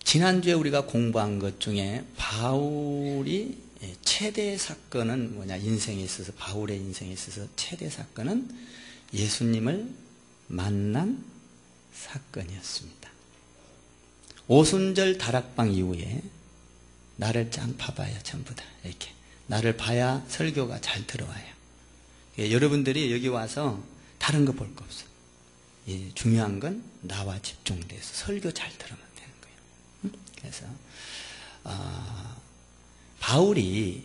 지난주에 우리가 공부한 것 중에 바울이 최대 사건은 뭐냐, 인생에 있어서, 바울의 인생에 있어서 최대 사건은 예수님을 만난 사건이었습니다. 오순절 다락방 이후에 나를 짱 봐봐요. 전부 다 이렇게 나를 봐야 설교가 잘 들어와요. 여러분들이 여기 와서 다른 거 볼 거 없어. 중요한 건 나와 집중돼서 설교 잘 들으면 되는 거예요. 그래서 바울이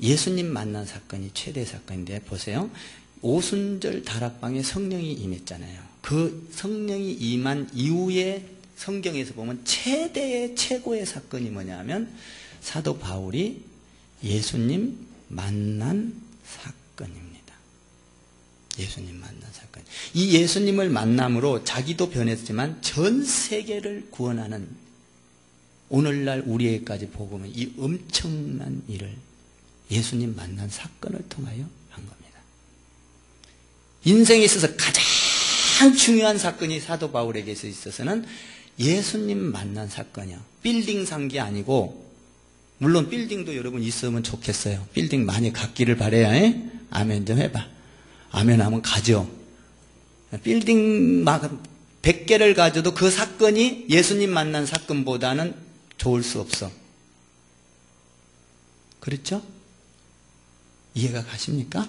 예수님 만난 사건이 최대 사건인데, 보세요. 오순절 다락방에 성령이 임했잖아요. 그 성령이 임한 이후에 성경에서 보면 최고의 사건이 뭐냐면 사도 바울이 예수님 만난 사건입니다. 예수님 만난 사건. 이 예수님을 만남으로 자기도 변했지만 전 세계를 구원하는, 오늘날 우리에게까지 복음은 이 엄청난 일을 예수님 만난 사건을 통하여 한 겁니다. 인생에 있어서 가장 중요한 사건이 사도 바울에게 있어서는 예수님 만난 사건이야. 빌딩 산 게 아니고, 물론 빌딩도 여러분 있으면 좋겠어요. 빌딩 많이 갖기를 바라야 해. 아멘 좀 해봐. 아멘 하면 가죠. 빌딩 막 100개를 가져도 그 사건이 예수님 만난 사건보다는 좋을 수 없어. 그렇죠? 이해가 가십니까?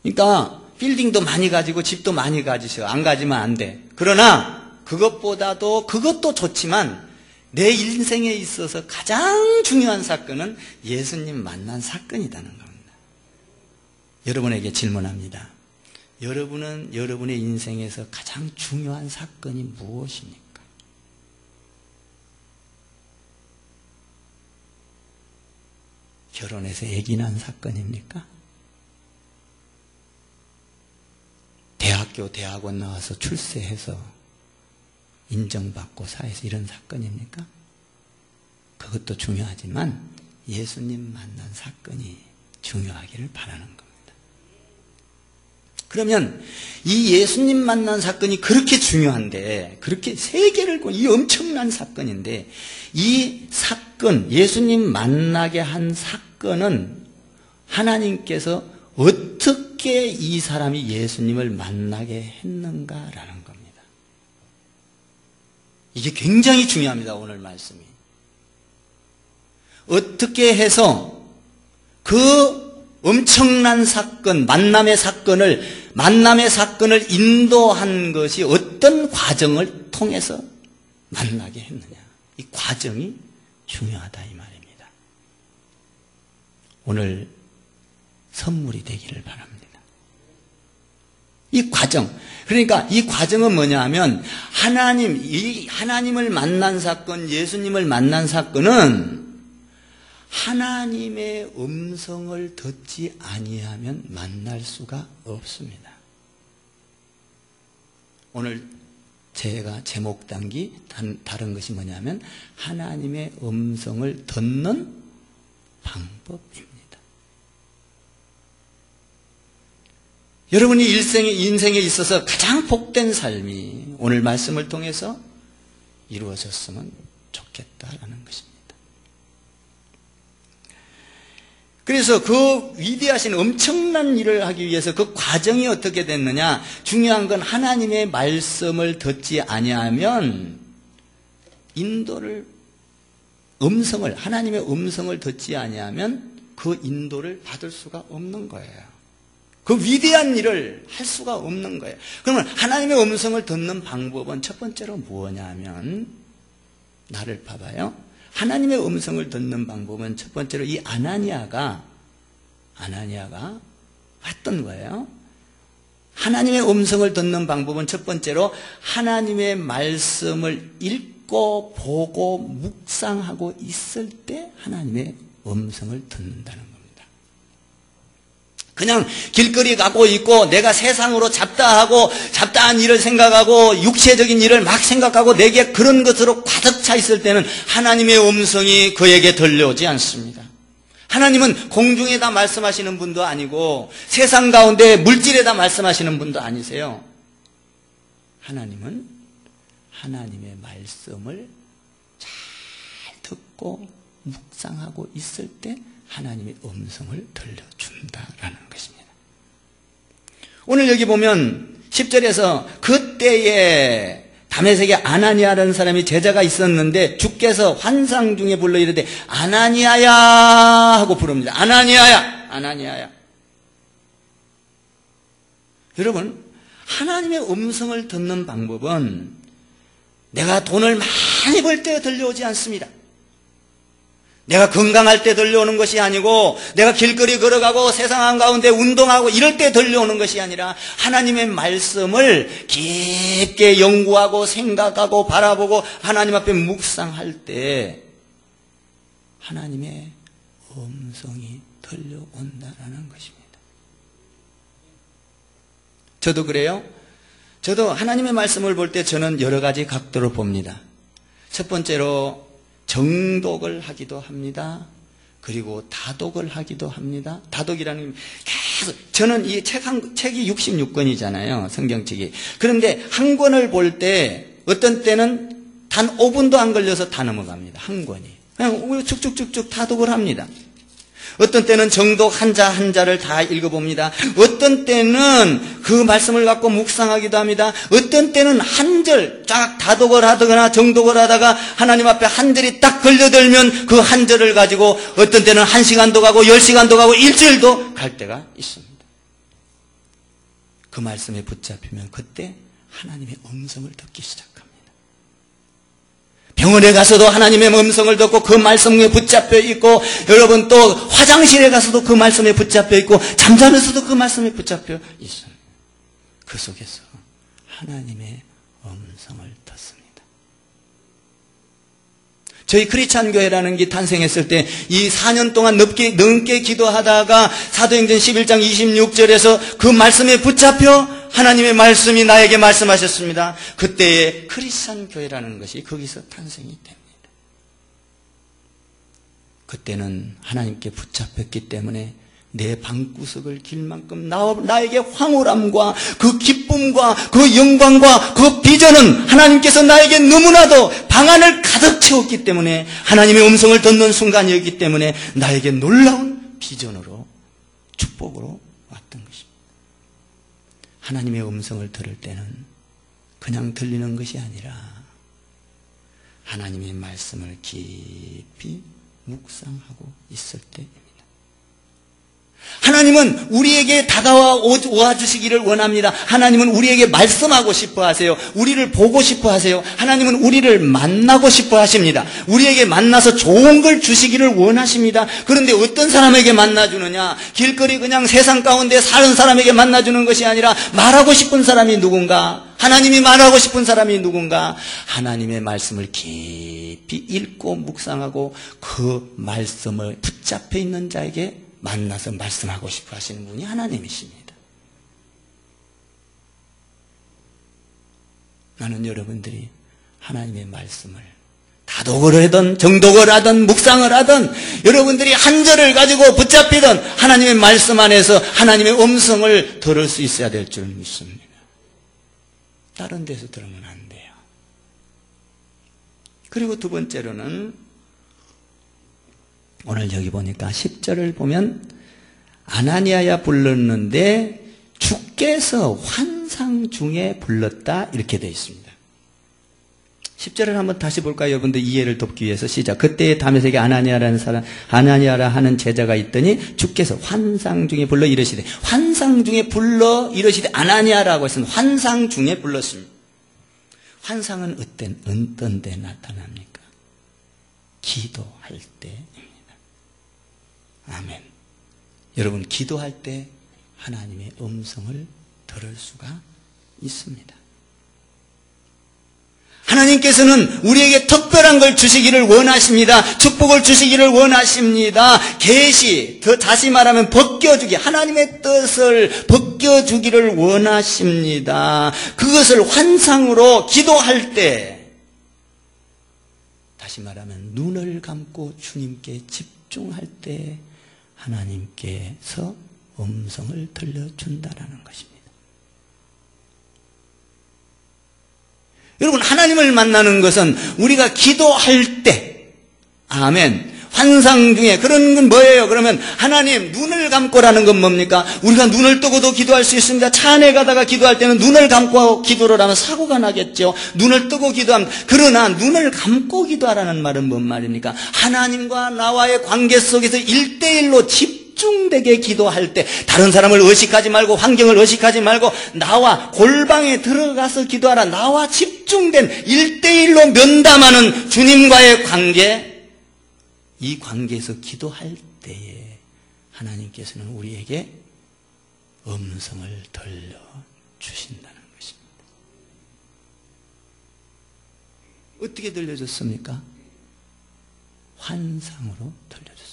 그러니까 빌딩도 많이 가지고 집도 많이 가지셔. 안 가지면 안 돼. 그러나 그것도 좋지만 내 인생에 있어서 가장 중요한 사건은 예수님 만난 사건이라는 겁니다. 여러분에게 질문합니다. 여러분은 여러분의 인생에서 가장 중요한 사건이 무엇입니까? 결혼해서 아기 낳은 사건입니까? 대학원 나와서 출세해서 인정받고 사회에서 이런 사건입니까? 그것도 중요하지만 예수님 만난 사건이 중요하기를 바라는 겁니다. 그러면 이 예수님 만난 사건이 그렇게 중요한데, 그렇게 세계를, 이 엄청난 사건인데, 이 사건, 예수님 만나게 한 사건은 하나님께서 어떻게 이 사람이 예수님을 만나게 했는가라는 겁니다. 이게 굉장히 중요합니다. 오늘 말씀이. 어떻게 해서 그 엄청난 사건, 만남의 사건을 인도한 것이 어떤 과정을 통해서 만나게 했느냐. 이 과정이 중요하다 이 말입니다. 오늘 선물이 되기를 바랍니다. 이 과정. 그러니까 이 과정은 뭐냐 하면 하나님을 만난 사건, 예수님을 만난 사건은 하나님의 음성을 듣지 아니하면 만날 수가 없습니다. 오늘 제가 제목 단기 다른 것이 뭐냐면 하나님의 음성을 듣는 방법입니다. 여러분이 인생에 있어서 가장 복된 삶이 오늘 말씀을 통해서 이루어졌으면 좋겠다라는 것입니다. 그래서 그 위대하신 엄청난 일을 하기 위해서 그 과정이 어떻게 됐느냐? 중요한 건 하나님의 말씀을 듣지 아니하면 하나님의 음성을 듣지 아니하면 그 인도를 받을 수가 없는 거예요. 그 위대한 일을 할 수가 없는 거예요. 그러면 하나님의 음성을 듣는 방법은 첫 번째로 뭐냐면, 나를 봐봐요. 하나님의 음성을 듣는 방법은 첫 번째로 이 아나니아가 왔던 거예요. 하나님의 음성을 듣는 방법은 첫 번째로 하나님의 말씀을 읽고 보고 묵상하고 있을 때 하나님의 음성을 듣는다는 겁니다. 그냥 길거리 가고 있고 내가 세상으로 잡다한 일을 생각하고 육체적인 일을 막 생각하고 내게 그런 것으로 가득 차 있을 때는 하나님의 음성이 그에게 들려오지 않습니다. 하나님은 공중에다 말씀하시는 분도 아니고 세상 가운데 물질에다 말씀하시는 분도 아니세요. 하나님은 하나님의 말씀을 잘 듣고 묵상하고 있을 때 하나님의 음성을 들려준다라는 것입니다. 오늘 여기 보면 10절에서 그때에 다메섹에 아나니아라는 사람이 제자가 있었는데 주께서 환상 중에 불러 이르되 아나니아야 하고 부릅니다. 아나니아야, 아나니아야. 여러분, 하나님의 음성을 듣는 방법은 내가 돈을 많이 벌 때 들려오지 않습니다. 내가 건강할 때 들려오는 것이 아니고 내가 길거리 걸어가고 세상 한가운데 운동하고 이럴 때 들려오는 것이 아니라 하나님의 말씀을 깊게 연구하고 생각하고 바라보고 하나님 앞에 묵상할 때 하나님의 음성이 들려온다라는 것입니다. 저도 그래요. 저도 하나님의 말씀을 볼 때 저는 여러 가지 각도로 봅니다. 첫 번째로 정독을 하기도 합니다. 그리고 다독을 하기도 합니다. 다독이라는 게 계속 저는 이 책이 66권이잖아요. 성경책이. 그런데 한 권을 볼 때 어떤 때는 단 5분도 안 걸려서 다 넘어갑니다. 한 권이. 그냥 쭉쭉쭉쭉 다독을 합니다. 어떤 때는 정독 한자를 다 읽어봅니다. 어떤 때는 그 말씀을 갖고 묵상하기도 합니다. 어떤 때는 한 절 쫙 다독을 하거나 정독을 하다가 하나님 앞에 한 절이 딱 걸려들면 그 한 절을 가지고 어떤 때는 1시간도 가고 10시간도 가고 일주일도 갈 때가 있습니다. 그 말씀에 붙잡히면 그때 하나님의 음성을 듣기 시작합니다. 병원에 가서도 하나님의 음성을 듣고 그 말씀에 붙잡혀 있고, 여러분 또 화장실에 가서도 그 말씀에 붙잡혀 있고, 잠자면서도 그 말씀에 붙잡혀 있어요. 그 속에서 하나님의 음성을 듣습니다. 저희 크리스찬 교회라는 게 탄생했을 때 이 4년 동안 넘게 기도하다가 사도행전 11장 26절에서 그 말씀에 붙잡혀 하나님의 말씀이 나에게 말씀하셨습니다. 그때의 크리스찬 교회라는 것이 거기서 탄생이 됩니다. 그때는 하나님께 붙잡혔기 때문에 내 방구석을 길 만큼 나에게 황홀함과 그 기쁨과 그 영광과 그 비전은 하나님께서 나에게 너무나도 방안을 가득 채웠기 때문에 하나님의 음성을 듣는 순간이었기 때문에 나에게 놀라운 비전으로 축복으로 왔던 것입니다. 하나님의 음성을 들을 때는 그냥 들리는 것이 아니라 하나님의 말씀을 깊이 묵상하고 있을 때입니다. 하나님은 우리에게 다가와 주시기를 원합니다. 하나님은 우리에게 말씀하고 싶어 하세요. 우리를 보고 싶어 하세요. 하나님은 우리를 만나고 싶어 하십니다. 우리에게 만나서 좋은 걸 주시기를 원하십니다. 그런데 어떤 사람에게 만나주느냐? 길거리 그냥 세상 가운데 사는 사람에게 만나주는 것이 아니라 말하고 싶은 사람이 누군가? 하나님이 말하고 싶은 사람이 누군가? 하나님의 말씀을 깊이 읽고 묵상하고 그 말씀을 붙잡혀 있는 자에게 만나서 말씀하고 싶어 하시는 분이 하나님이십니다. 나는 여러분들이 하나님의 말씀을 다독을 하든 정독을 하든 묵상을 하든 여러분들이 한 절을 가지고 붙잡히든 하나님의 말씀 안에서 하나님의 음성을 들을 수 있어야 될 줄 믿습니다. 다른 데서 들으면 안 돼요. 그리고 두 번째로는 오늘 여기 보니까 10절을 보면 아나니아야 불렀는데 주께서 환상 중에 불렀다 이렇게 되어 있습니다. 10절을 한번 다시 볼까요? 여러분들 이해를 돕기 위해서 시작. 그때에 다메섹에 아나니아라는 사람, 아나니아라 하는 제자가 있더니 주께서 환상 중에 불러 이르시되, 환상 중에 불러 이르시되 아나니아라고 했으면 환상 중에 불렀습니다. 환상은 어떤 데 나타납니까? 기도할 때입니다. 아멘. 여러분 기도할 때 하나님의 음성을 들을 수가 있습니다. 하나님께서는 우리에게 특별한 걸 주시기를 원하십니다. 축복을 주시기를 원하십니다. 계시, 더 다시 말하면 벗겨주기, 하나님의 뜻을 벗겨주기를 원하십니다. 그것을 환상으로 기도할 때, 다시 말하면 눈을 감고 주님께 집중할 때 하나님께서 음성을 들려준다라는 것입니다. 여러분, 하나님을 만나는 것은 우리가 기도할 때, 아멘, 환상 중에 그런 건 뭐예요? 그러면 하나님 눈을 감고라는 건 뭡니까? 우리가 눈을 뜨고도 기도할 수 있습니다. 차 안에 가다가 기도할 때는 눈을 감고 기도를 하면 사고가 나겠죠. 눈을 뜨고 기도하면. 그러나 눈을 감고 기도하라는 말은 뭔 말입니까? 하나님과 나와의 관계 속에서 1대1로 집중되게 기도할 때, 다른 사람을 의식하지 말고, 환경을 의식하지 말고, 나와 골방에 들어가서 기도하라. 나와 집중된 1대1로 면담하는 주님과의 관계, 이 관계에서 기도할 때에 하나님께서는 우리에게 음성을 들려주신다는 것입니다. 어떻게 들려줬습니까? 환상으로 들려줬습니다.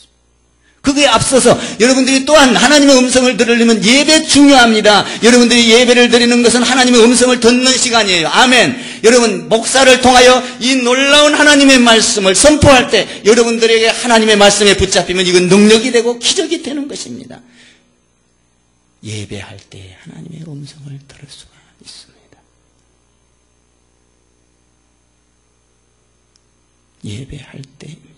그거에 앞서서 여러분들이 또한 하나님의 음성을 들으려면 예배 중요합니다. 여러분들이 예배를 드리는 것은 하나님의 음성을 듣는 시간이에요. 아멘. 여러분, 목사를 통하여 이 놀라운 하나님의 말씀을 선포할 때 여러분들에게 하나님의 말씀에 붙잡히면 이건 능력이 되고 기적이 되는 것입니다. 예배할 때 하나님의 음성을 들을 수가 있습니다. 예배할 때입니다.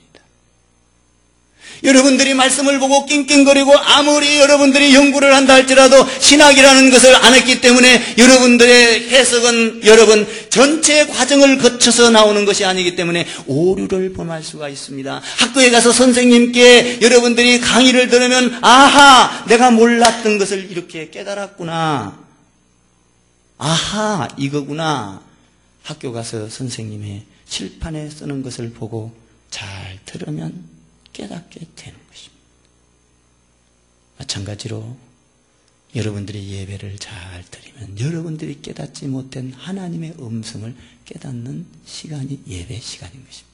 여러분들이 말씀을 보고 낑낑거리고 아무리 여러분들이 연구를 한다 할지라도 신학이라는 것을 안 했기 때문에 여러분들의 해석은 여러분 전체 과정을 거쳐서 나오는 것이 아니기 때문에 오류를 범할 수가 있습니다. 학교에 가서 선생님께 여러분들이 강의를 들으면 아하, 내가 몰랐던 것을 이렇게 깨달았구나. 아하, 이거구나. 학교 가서 선생님의 칠판에 쓰는 것을 보고 잘 들으면 깨닫게 되는 것입니다. 마찬가지로 여러분들이 예배를 잘 드리면 여러분들이 깨닫지 못한 하나님의 음성을 깨닫는 시간이 예배 시간인 것입니다.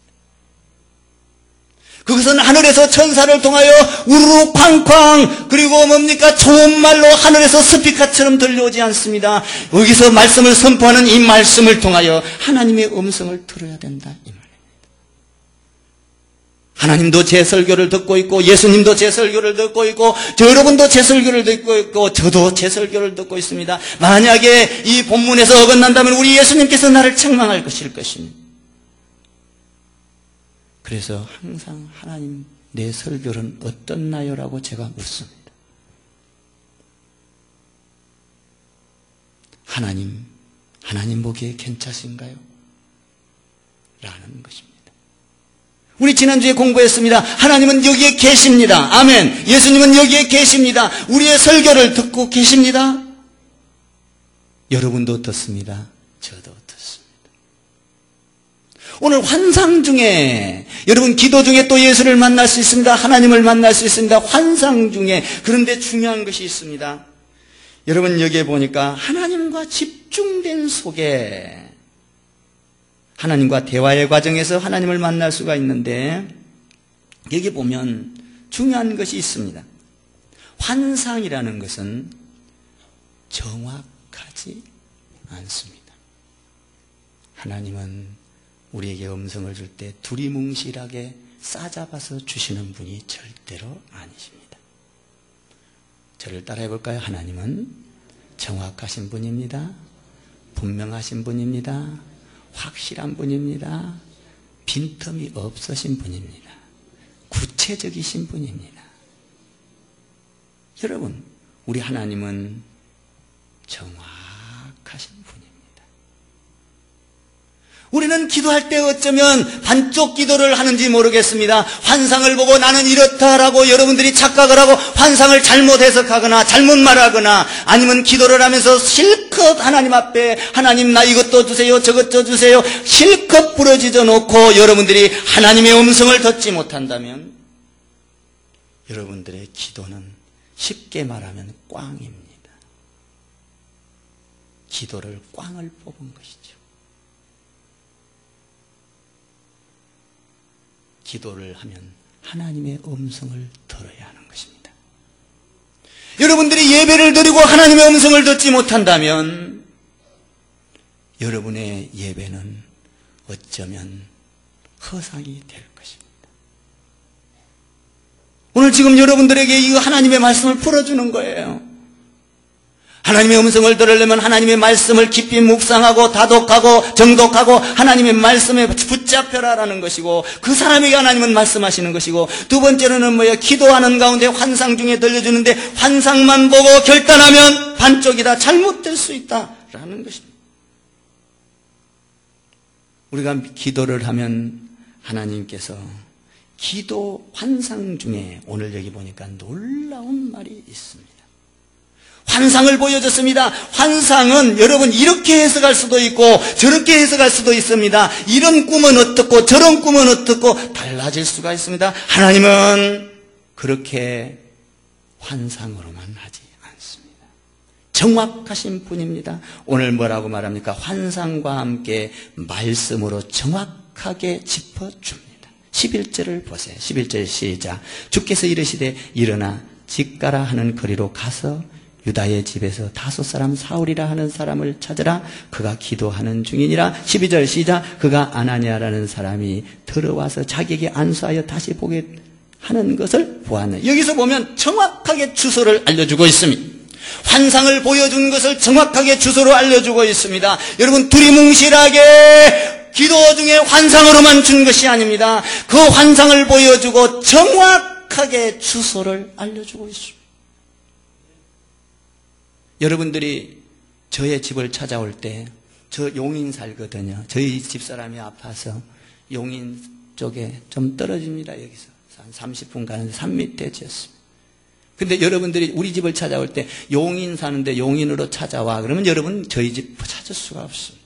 그것은 하늘에서 천사를 통하여 우르르 쾅쾅 그리고 뭡니까? 좋은 말로 하늘에서 스피커처럼 들려오지 않습니다. 여기서 말씀을 선포하는 이 말씀을 통하여 하나님의 음성을 들어야 된다 이 말입니다. 하나님도 제 설교를 듣고 있고 예수님도 제 설교를 듣고 있고 여러분도 제 설교를 듣고 있고 저도 제 설교를 듣고 있습니다. 만약에 이 본문에서 어긋난다면 우리 예수님께서 나를 책망할 것입니다. 그래서 항상 하나님 내 설교는 어떻나요? 라고 제가 묻습니다. 하나님 보기에 괜찮으신가요? 라는 것입니다. 우리 지난주에 공부했습니다. 하나님은 여기에 계십니다. 아멘. 예수님은 여기에 계십니다. 우리의 설교를 듣고 계십니다. 여러분도 듣습니다. 저도 듣습니다. 오늘 환상 중에 여러분 기도 중에 또 예수를 만날 수 있습니다. 하나님을 만날 수 있습니다. 환상 중에. 그런데 중요한 것이 있습니다. 여러분 여기에 보니까 하나님과 집중된 속에 하나님과 대화의 과정에서 하나님을 만날 수가 있는데 여기 보면 중요한 것이 있습니다. 환상이라는 것은 정확하지 않습니다. 하나님은 우리에게 음성을 줄 때 두리뭉실하게 싸잡아서 주시는 분이 절대로 아니십니다. 저를 따라해 볼까요? 하나님은 정확하신 분입니다. 분명하신 분입니다. 확실한 분입니다. 빈틈이 없으신 분입니다. 구체적이신 분입니다. 여러분, 우리 하나님은 정확하신 분입니다. 우리는 기도할 때 어쩌면 반쪽 기도를 하는지 모르겠습니다. 환상을 보고 나는 이렇다라고 여러분들이 착각을 하고 환상을 잘못 해석하거나 잘못 말하거나 아니면 기도를 하면서 실컷 하나님 앞에 하나님 나 이것도 주세요 저것도 주세요 실컷 부러지져 놓고 여러분들이 하나님의 음성을 듣지 못한다면 여러분들의 기도는 쉽게 말하면 꽝입니다. 기도를 꽝을 뽑은 것이죠. 기도를 하면 하나님의 음성을 들어야 하는 것입니다. 여러분들이 예배를 드리고 하나님의 음성을 듣지 못한다면 여러분의 예배는 어쩌면 허상이 될 것입니다. 오늘 지금 여러분들에게 이 하나님의 말씀을 풀어주는 거예요. 하나님의 음성을 들으려면 하나님의 말씀을 깊이 묵상하고 다독하고 정독하고 하나님의 말씀에 붙잡혀라라는 것이고, 그 사람에게 하나님은 말씀하시는 것이고, 두 번째로는 뭐예요? 기도하는 가운데 환상 중에 들려주는데 환상만 보고 결단하면 반쪽이다, 잘못될 수 있다라는 것입니다. 우리가 기도를 하면 하나님께서 기도 환상 중에 오늘 여기 보니까 놀라운 말이 있습니다. 환상을 보여줬습니다. 환상은 여러분 이렇게 해석할 수도 있고 저렇게 해석할 수도 있습니다. 이런 꿈은 어떻고 저런 꿈은 어떻고 달라질 수가 있습니다. 하나님은 그렇게 환상으로만 하지 않습니다. 정확하신 분입니다. 오늘 뭐라고 말합니까? 환상과 함께 말씀으로 정확하게 짚어줍니다. 11절을 보세요. 11절 시작. 주께서 이르시되 일어나 직가라 하는 거리로 가서 유다의 집에서 다섯 사람 사울이라 하는 사람을 찾으라. 그가 기도하는 중이니라. 12절 시작. 그가 아나니아라는 사람이 들어와서 자기에게 안수하여 다시 보게 하는 것을 보았네. 여기서 보면 정확하게 주소를 알려주고 있습니다. 환상을 보여준 것을 정확하게 주소로 알려주고 있습니다. 여러분 두리뭉실하게 기도 중에 환상으로만 준 것이 아닙니다. 그 환상을 보여주고 정확하게 주소를 알려주고 있습니다. 여러분들이 저의 집을 찾아올 때, 저 용인 살거든요. 저희 집사람이 아파서 용인 쪽에 좀 떨어집니다. 여기서 한 30분 가는데 산 밑에 지었습니다. 근데 여러분들이 우리 집을 찾아올 때 용인 사는데 용인으로 찾아와 그러면 여러분 저희 집 찾을 수가 없습니다.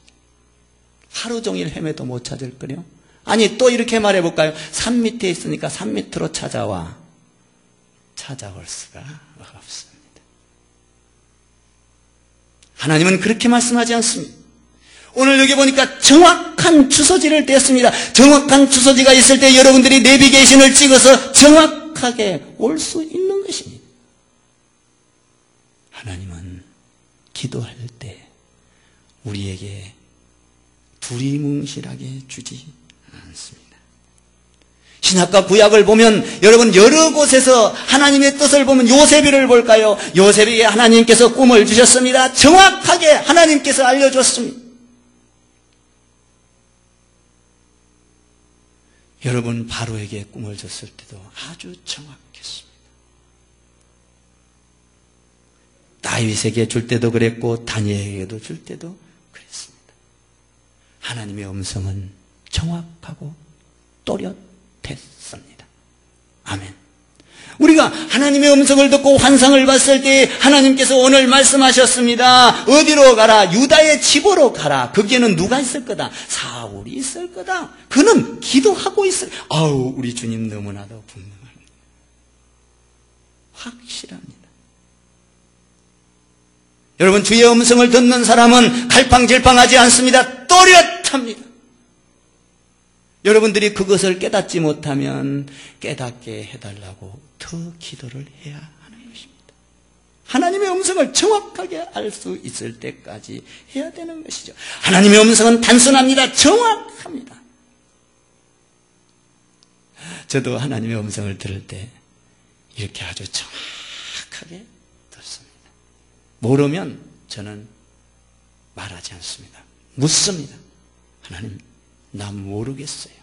하루 종일 헤매도 못 찾을 거요. 아니 또 이렇게 말해볼까요? 산 밑에 있으니까 산 밑으로 찾아와. 찾아올 수가 없습니다. 하나님은 그렇게 말씀하지 않습니다. 오늘 여기 보니까 정확한 주소지를 떼었습니다. 정확한 주소지가 있을 때 여러분들이 내비게이션을 찍어서 정확하게 올 수 있는 것입니다. 하나님은 기도할 때 우리에게 두리뭉실하게 주지 않습니다. 신약과 구약을 보면 여러분 여러 곳에서 하나님의 뜻을 보면 요셉을 볼까요? 요셉에게 하나님께서 꿈을 주셨습니다. 정확하게 하나님께서 알려줬습니다. 여러분 바로에게 꿈을 줬을 때도 아주 정확했습니다. 다윗에게 줄 때도 그랬고 다니엘에게도 줄 때도 그랬습니다. 하나님의 음성은 정확하고 또렷했습니다. 아멘. 우리가 하나님의 음성을 듣고 환상을 봤을 때 하나님께서 오늘 말씀하셨습니다. 어디로 가라? 유다의 집으로 가라. 거기에는 누가 있을 거다? 사울이 있을 거다. 그는 기도하고 있을. 아우 우리 주님 너무나도 분명합니다. 확실합니다. 여러분 주의 음성을 듣는 사람은 갈팡질팡하지 않습니다. 또렷합니다. 여러분들이 그것을 깨닫지 못하면 깨닫게 해달라고 더 기도를 해야 하는 것입니다. 하나님의 음성을 정확하게 알 수 있을 때까지 해야 되는 것이죠. 하나님의 음성은 단순합니다. 정확합니다. 저도 하나님의 음성을 들을 때 이렇게 아주 정확하게 듣습니다. 모르면 저는 말하지 않습니다. 묻습니다. 하나님 나 모르겠어요.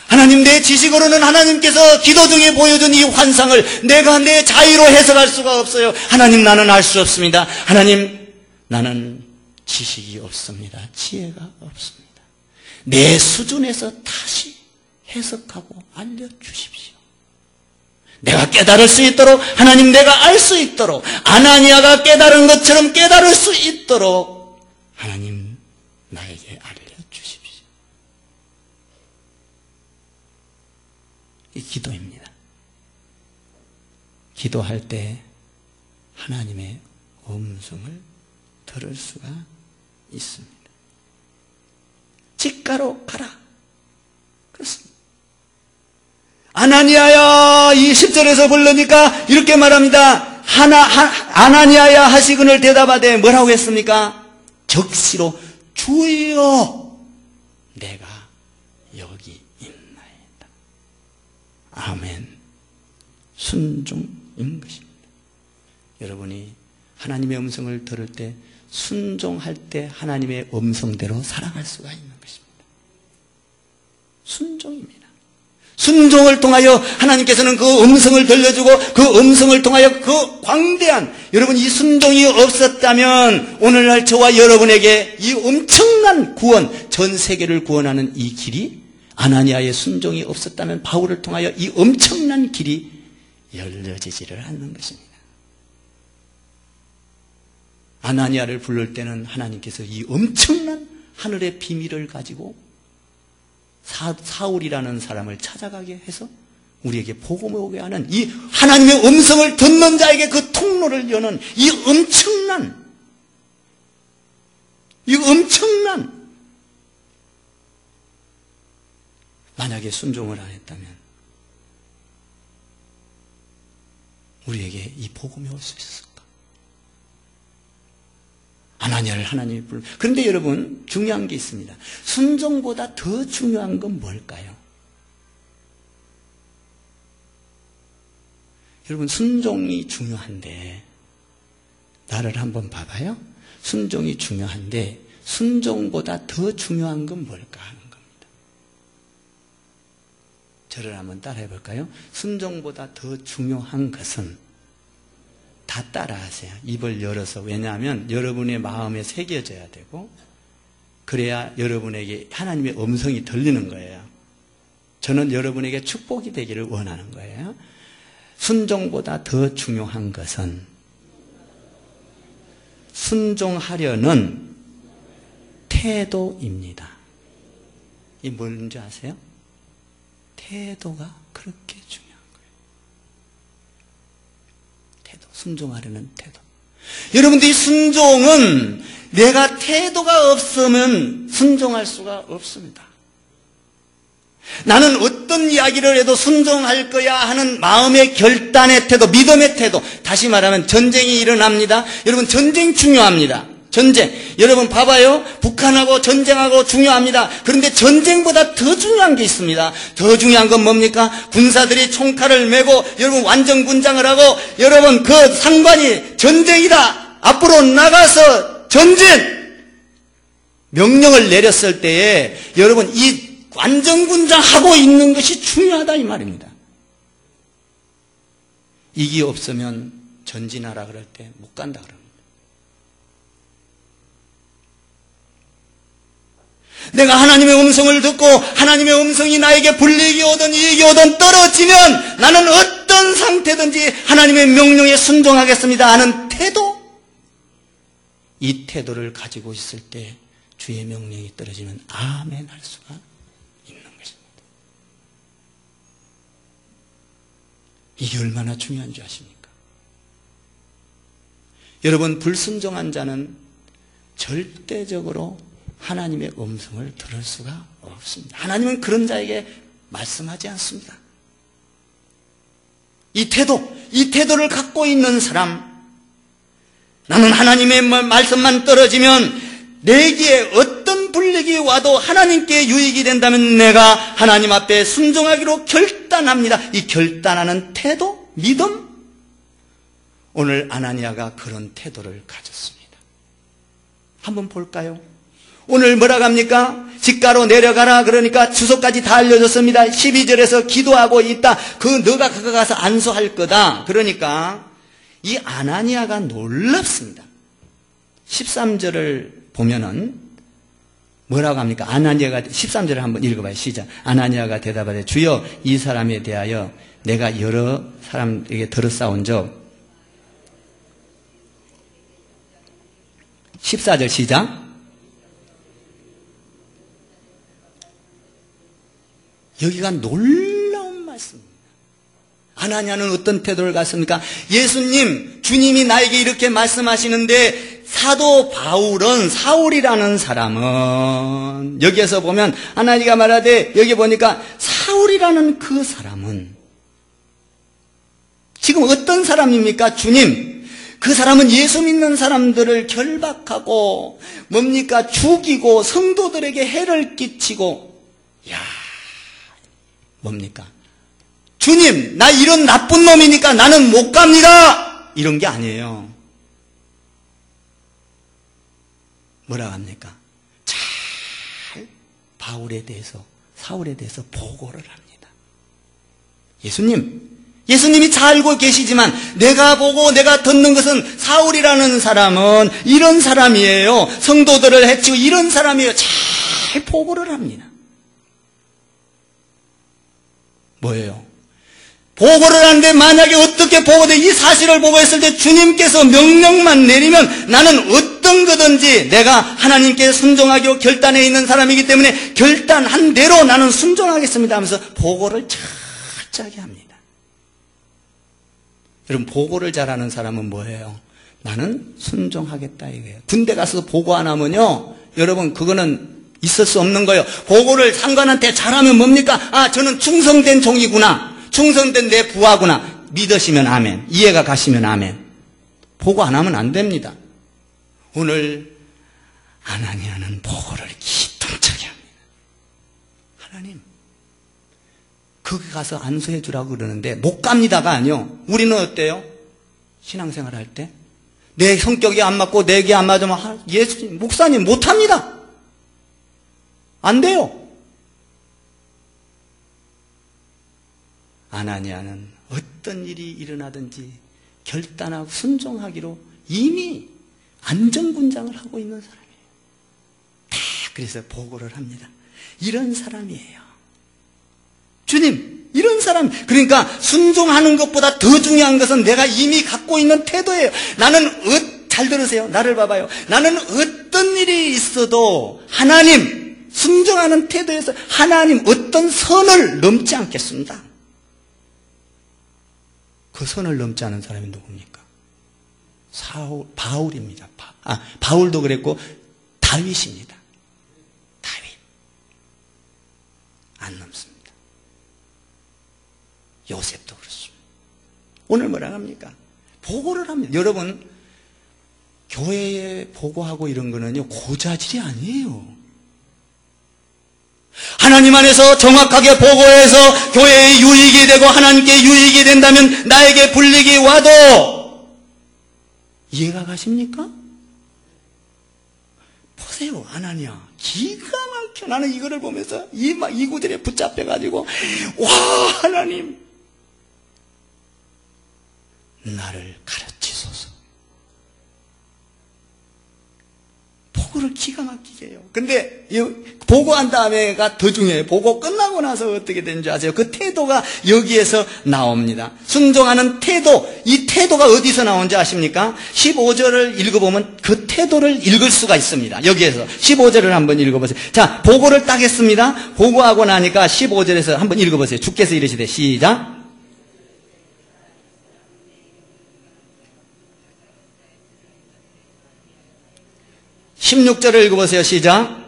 하나님 내 지식으로는 하나님께서 기도 중에 보여준 이 환상을 내가 내 자의로 해석할 수가 없어요. 하나님 나는 알 수 없습니다. 하나님 나는 지식이 없습니다. 지혜가 없습니다. 내 수준에서 다시 해석하고 알려주십시오. 내가 깨달을 수 있도록 하나님 내가 알 수 있도록 아나니아가 깨달은 것처럼 깨달을 수 있도록 하나님 나에게 알려주십시오. 이 기도입니다. 기도할 때 하나님의 음성을 들을 수가 있습니다. 직가로 가라. 그렇습니다. 아나니아야 이 10절에서 부르니까 이렇게 말합니다. 아나니아야 하시거늘 대답하되 뭐라고 했습니까? 적시로 주여 내가 여기 있나이다. 아멘. 순종인 것입니다. 여러분이 하나님의 음성을 들을 때, 순종할 때 하나님의 음성대로 살아갈 수가 있는 것입니다. 순종입니다. 순종을 통하여 하나님께서는 그 음성을 들려주고 그 음성을 통하여 그 광대한, 여러분 이 순종이 없었다면 오늘날 저와 여러분에게 이 엄청난 구원, 전 세계를 구원하는 이 길이, 아나니아의 순종이 없었다면 바울을 통하여 이 엄청난 길이 열려지지를 않는 것입니다. 아나니아를 부를 때는 하나님께서 이 엄청난 하늘의 비밀을 가지고 사울이라는 사람을 찾아가게 해서 우리에게 복음을 오게 하는, 이 하나님의 음성을 듣는 자에게 그 통로를 여는 이 엄청난, 만약에 순종을 안 했다면 우리에게 이 복음이 올 수 있었을까? 아나니아를 하나님이 불러. 그런데 여러분, 중요한 게 있습니다. 순종보다 더 중요한 건 뭘까요? 여러분, 순종이 중요한데, 나를 한번 봐봐요. 순종이 중요한데 순종보다 더 중요한 건 뭘까 하는 겁니다. 저를 한번 따라해 볼까요? 순종보다 더 중요한 것은, 다 따라하세요. 입을 열어서. 왜냐하면 여러분의 마음에 새겨져야 되고, 그래야 여러분에게 하나님의 음성이 들리는 거예요. 저는 여러분에게 축복이 되기를 원하는 거예요. 순종보다 더 중요한 것은 순종하려는 태도입니다. 이 뭔지 아세요? 태도가 그렇게 중요한 거예요. 태도, 순종하려는 태도. 여러분들, 이 순종은 내가 태도가 없으면 순종할 수가 없습니다. 나는 어떤 이야기를 해도 순종할 거야 하는 마음의 결단의 태도, 믿음의 태도. 다시 말하면 전쟁이 일어납니다. 여러분, 전쟁 중요합니다. 전쟁. 여러분 봐봐요. 북한하고 전쟁하고 중요합니다. 그런데 전쟁보다 더 중요한 게 있습니다. 더 중요한 건 뭡니까? 군사들이 총칼을 메고 여러분 완전 군장을 하고, 여러분 그 상관이 전쟁이다, 앞으로 나가서 전진 명령을 내렸을 때에 여러분 이 완전군장하고 있는 것이 중요하다 이 말입니다. 이게 없으면 전진하라 그럴 때 못 간다 그럽니다. 내가 하나님의 음성을 듣고 하나님의 음성이 나에게 불리익이 오든 이익이 오든 떨어지면 나는 어떤 상태든지 하나님의 명령에 순종하겠습니다 하는 태도, 이 태도를 가지고 있을 때 주의 명령이 떨어지면 아멘 할 수가 있는 것입니다. 이게 얼마나 중요한 줄 아십니까? 여러분, 불순종한 자는 절대적으로 하나님의 음성을 들을 수가 없습니다. 하나님은 그런 자에게 말씀하지 않습니다. 이 태도를 갖고 있는 사람, 나는 하나님의 말씀만 떨어지면 내게 어떤 불리익이 와도 하나님께 유익이 된다면 내가 하나님 앞에 순종하기로 결단합니다. 이 결단하는 태도, 믿음, 오늘 아나니아가 그런 태도를 가졌습니다. 한번 볼까요? 오늘 뭐라고 합니까? 직가로 내려가라 그러니까 주소까지 다 알려줬습니다. 12절에서 기도하고 있다. 너가 그거 가서 안수할 거다. 그러니까 이 아나니아가 놀랍습니다. 13절을 보면은 뭐라고 합니까? 아나니아가 13절을 한번 읽어봐요. 시작. 아나니아가 대답하되 주여, 이 사람에 대하여 내가 여러 사람에게 들었사온 적. 14절 시작. 여기가 놀라운 말씀입니다. 아나니아는 어떤 태도를 갖습니까? 예수님, 주님이 나에게 이렇게 말씀하시는데 사도 바울은, 사울이라는 사람은, 여기에서 보면 아나니아가 말하되 여기 보니까 사울이라는 그 사람은 지금 어떤 사람입니까? 주님, 그 사람은 예수 믿는 사람들을 결박하고 뭡니까? 죽이고 성도들에게 해를 끼치고, 뭡니까? 주님, 나 이런 나쁜 놈이니까 나는 못 갑니다! 이런 게 아니에요. 뭐라고 합니까? 잘 바울에 대해서, 사울에 대해서 보고를 합니다. 예수님이 잘 알고 계시지만 내가 보고 내가 듣는 것은 사울이라는 사람은 이런 사람이에요. 성도들을 해치고 이런 사람이에요. 잘 보고를 합니다. 뭐예요? 보고를 하는데 만약에 어떻게 보고돼? 이 사실을 보고했을 때 주님께서 명령만 내리면 나는 어떤 거든지 내가 하나님께 순종하기로 결단해 있는 사람이기 때문에 결단한 대로 나는 순종하겠습니다 하면서 보고를 철저하게 합니다. 여러분, 보고를 잘하는 사람은 뭐예요? 나는 순종하겠다 이거예요. 군대 가서 보고 안 하면요, 여러분, 그거는 있을 수 없는 거예요. 보고를 상관한테 잘하면 뭡니까? 아, 저는 충성된 종이구나. 충성된 내 부하구나. 믿으시면 아멘. 이해가 가시면 아멘. 보고 안 하면 안 됩니다. 오늘 아나니아는 보고를 기똥차게 합니다. 하나님, 거기 가서 안수해 주라고 그러는데 못 갑니다가 아니요. 우리는 어때요? 신앙생활 할 때 내 성격이 안 맞고 내게 안 맞으면 예수님, 목사님 못합니다. 안 돼요. 아나니아는 어떤 일이 일어나든지 결단하고 순종하기로 이미 안전군장을 하고 있는 사람이에요. 다 그래서 보고를 합니다. 이런 사람이에요. 주님, 이런 사람. 그러니까 순종하는 것보다 더 중요한 것은 내가 이미 갖고 있는 태도예요. 나는 잘 들으세요. 나를 봐봐요. 나는 어떤 일이 있어도 하나님, 순종하는 태도에서 하나님 어떤 선을 넘지 않겠습니다. 그 선을 넘지 않은 사람이 누굽니까? 바울입니다. 바울도 그랬고 다윗입니다. 다윗. 안 넘습니다. 요셉도 그렇습니다. 오늘 뭐라 합니까? 보고를 합니다. 여러분, 교회에 보고하고 이런 거는요, 고자질이 아니에요. 하나님 안에서 정확하게 보고해서 교회에 유익이 되고 하나님께 유익이 된다면 나에게 불리기 와도 이해가 가십니까? 보세요, 아나니아. 기가 막혀. 나는 이거를 보면서 이 구절에 붙잡혀가지고, 와, 하나님, 나를 가르치소서. 보고를 기가 막히게 해요. 근데 보고한 다음에가 더 중요해요. 보고 끝나고 나서 어떻게 되는지 아세요? 그 태도가 여기에서 나옵니다. 순종하는 태도. 이 태도가 어디서 나오는지 아십니까? 15절을 읽어보면 그 태도를 읽을 수가 있습니다. 여기에서 15절을 한번 읽어보세요. 자, 보고를 딱 했습니다. 보고하고 나니까 15절에서 한번 읽어보세요. 주께서 이르시되, 시작. 16절을 읽어보세요. 시작.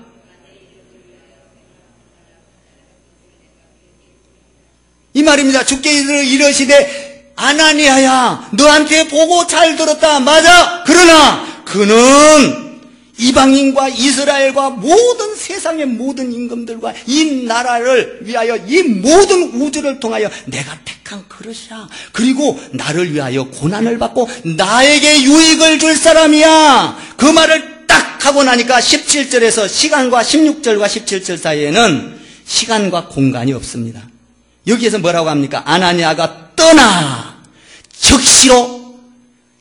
이 말입니다. 주께 이르시되, 아나니아야, 너한테 보고 잘 들었다. 맞아. 그러나 그는 이방인과 이스라엘과 모든 세상의 모든 임금들과 이 나라를 위하여 이 모든 우주를 통하여 내가 택한 그릇이야. 그리고 나를 위하여 고난을 받고 나에게 유익을 줄 사람이야. 그 말을 딱 하고 나니까 17절에서 시간과 16절과 17절 사이에는 시간과 공간이 없습니다. 여기에서 뭐라고 합니까? 아나니아가 떠나 적시로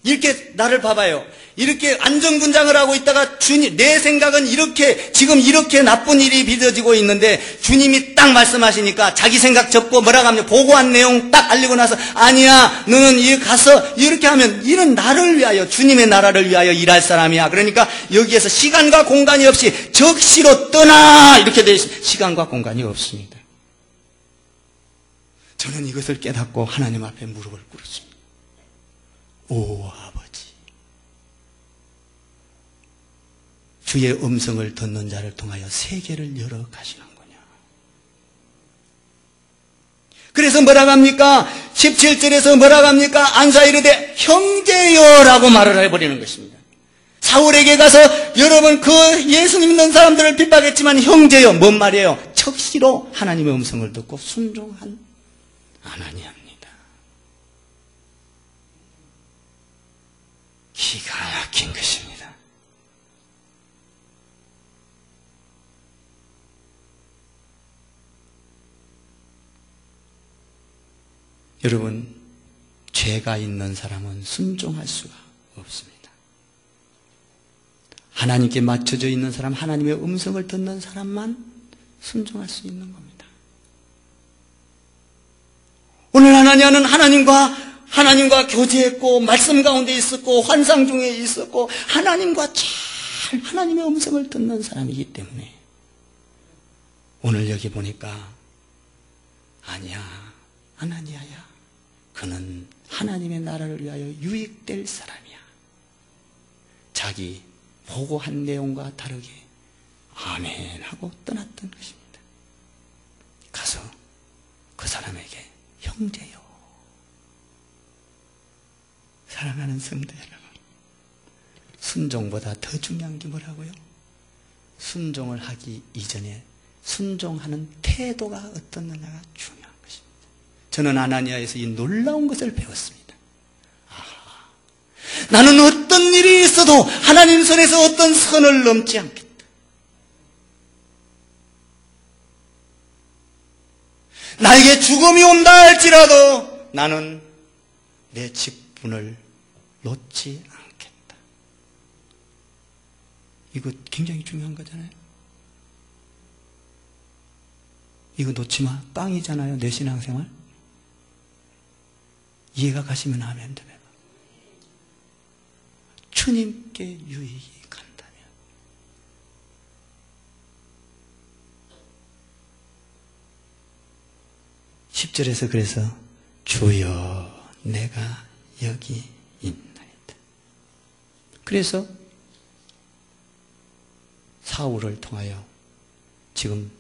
이렇게 나를 봐봐요. 이렇게 안전군장을 하고 있다가 주님, 내 생각은 이렇게 지금 이렇게 나쁜 일이 빚어지고 있는데 주님이 딱 말씀하시니까 자기 생각 접고 뭐라고 하면 보고한 내용 딱 알리고 나서 아니야, 너는 이 가서 이렇게 하면 이는 나를 위하여, 주님의 나라를 위하여 일할 사람이야. 그러니까 여기에서 시간과 공간이 없이 적시로 떠나 이렇게 돼 있습니다. 시간과 공간이 없습니다. 저는 이것을 깨닫고 하나님 앞에 무릎을 꿇었습니다. 오 아버지, 주의 음성을 듣는 자를 통하여 세계를 열어 가시는구나. 그래서 뭐라고 합니까? 17절에서 뭐라고 합니까? 안사 이르되 형제여라고 말을 해버리는 것입니다. 사울에게 가서 여러분 그 예수님 믿는 사람들을 핍박했지만 형제여, 뭔 말이에요? 척시로 하나님의 음성을 듣고 순종한 아나니아입니다. 기가 막힌 것입니다. 여러분, 죄가 있는 사람은 순종할 수가 없습니다. 하나님께 맞춰져 있는 사람, 하나님의 음성을 듣는 사람만 순종할 수 있는 겁니다. 오늘 하나님은 하나님과 교제했고, 말씀 가운데 있었고, 환상 중에 있었고, 하나님과 잘 하나님의 음성을 듣는 사람이기 때문에 오늘 여기 보니까 아니야, 아나니아야, 그는 하나님의 나라를 위하여 유익될 사람이야. 자기 보고한 내용과 다르게 아멘 하고 떠났던 것입니다. 가서 그 사람에게 형제요, 사랑하는 성도 여러분, 순종보다 더 중요한 게 뭐라고요? 순종을 하기 이전에 순종하는 태도가 어떻느냐가 중요한 것입니다. 저는 아나니아에서 이 놀라운 것을 배웠습니다. 아하, 나는 어떤 일이 있어도 하나님 손에서 어떤 선을 넘지 않겠다. 나에게 죽음이 온다 할지라도 나는 내 직분을 놓지 않겠다. 이거 굉장히 중요한 거잖아요. 이거 놓지 마. 빵이잖아요, 내 신앙생활. 이해가 가시면 하면 되면. 주님께 유익이 간다면. 10절에서 그래서 주여 내가 여기 있나이다. 그래서 사울을 통하여 지금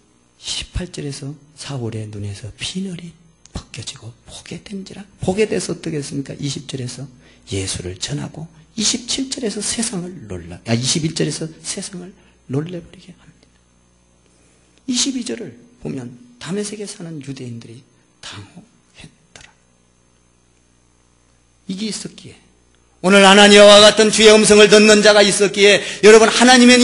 18절에서 사울의 눈에서 비늘이 벗겨지고 보게 된지라. 보게 돼서 어떻게 했습니까? 20절에서 예수를 전하고 27절에서 세상을 21절에서 세상을 놀래버리게 합니다. 22절을 보면 다메섹에 사는 유대인들이 당혹했더라. 이게 있었기에, 오늘 아나니아와 같은 주의 음성을 듣는 자가 있었기에, 여러분, 하나님의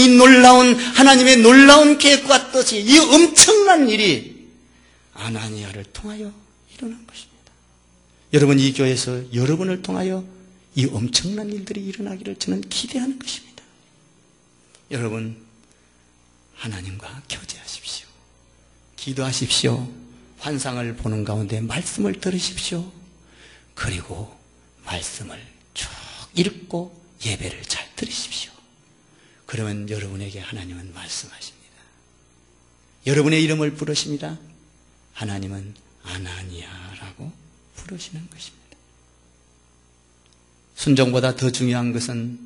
놀라운 계획과 뜻이, 이 엄청난 일이 아나니아를 통하여 일어난 것입니다. 여러분, 이 교회에서 여러분을 통하여 이 엄청난 일들이 일어나기를 저는 기대하는 것입니다. 여러분, 하나님과 교제하십시오. 기도하십시오. 환상을 보는 가운데 말씀을 들으십시오. 그리고 말씀을 쭉 읽고 예배를 잘 들으십시오. 그러면 여러분에게 하나님은 말씀하십니다. 여러분의 이름을 부르십니다. 하나님은 아나니아라고 부르시는 것입니다. 순종보다 더 중요한 것은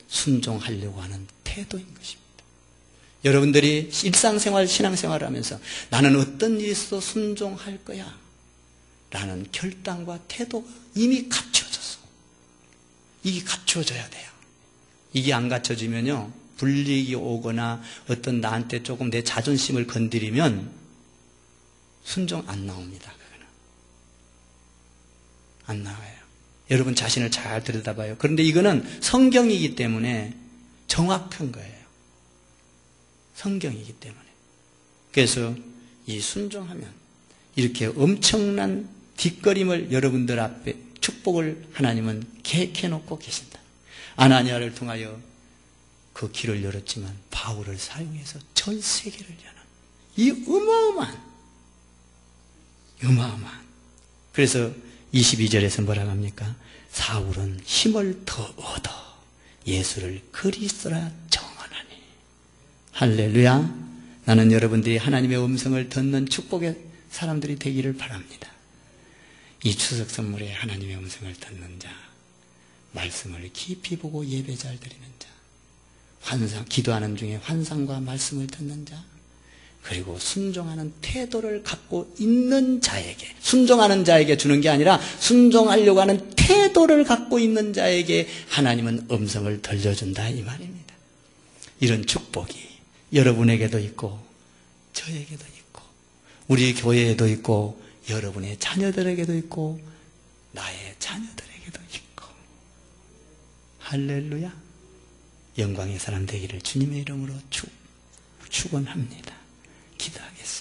순종하려고 하는 태도인 것입니다. 여러분들이 일상생활, 신앙생활을 하면서 나는 어떤 일이 있어도 순종할 거야 라는 결단과 태도가 이미 갖춰졌어. 이게 갖춰져야 돼요. 이게 안 갖춰지면요, 불이익이 오거나 어떤 나한테 조금 내 자존심을 건드리면 순종 안 나옵니다. 그거는 안 나와요. 여러분 자신을 잘 들여다봐요. 그런데 이거는 성경이기 때문에 정확한 거예요. 성경이기 때문에. 그래서 이 순종하면 이렇게 엄청난 뒷걸음을 여러분들 앞에 축복을 하나님은 계획해 놓고 계신다. 아나니아를 통하여 그 길을 열었지만 바울을 사용해서 전 세계를 여는 이 어마어마한. 그래서 22절에서 뭐라고 합니까? 사울은 힘을 더 얻어 예수를 그리스도라 정언하니. 할렐루야. 나는 여러분들이 하나님의 음성을 듣는 축복의 사람들이 되기를 바랍니다. 이 추석 선물에 하나님의 음성을 듣는 자, 말씀을 깊이 보고 예배 잘 드리는 자, 환상, 기도하는 중에 환상과 말씀을 듣는 자, 그리고 순종하는 태도를 갖고 있는 자에게, 순종하는 자에게 주는 게 아니라 순종하려고 하는 태도를 갖고 있는 자에게 하나님은 음성을 들려준다 이 말입니다. 이런 축복이 여러분에게도 있고 저에게도 있고 우리 교회에도 있고 여러분의 자녀들에게도 있고 나의 자녀들에게도 있고. 할렐루야. 영광의 사람 되기를 주님의 이름으로 축원합니다. 기도하겠습니다.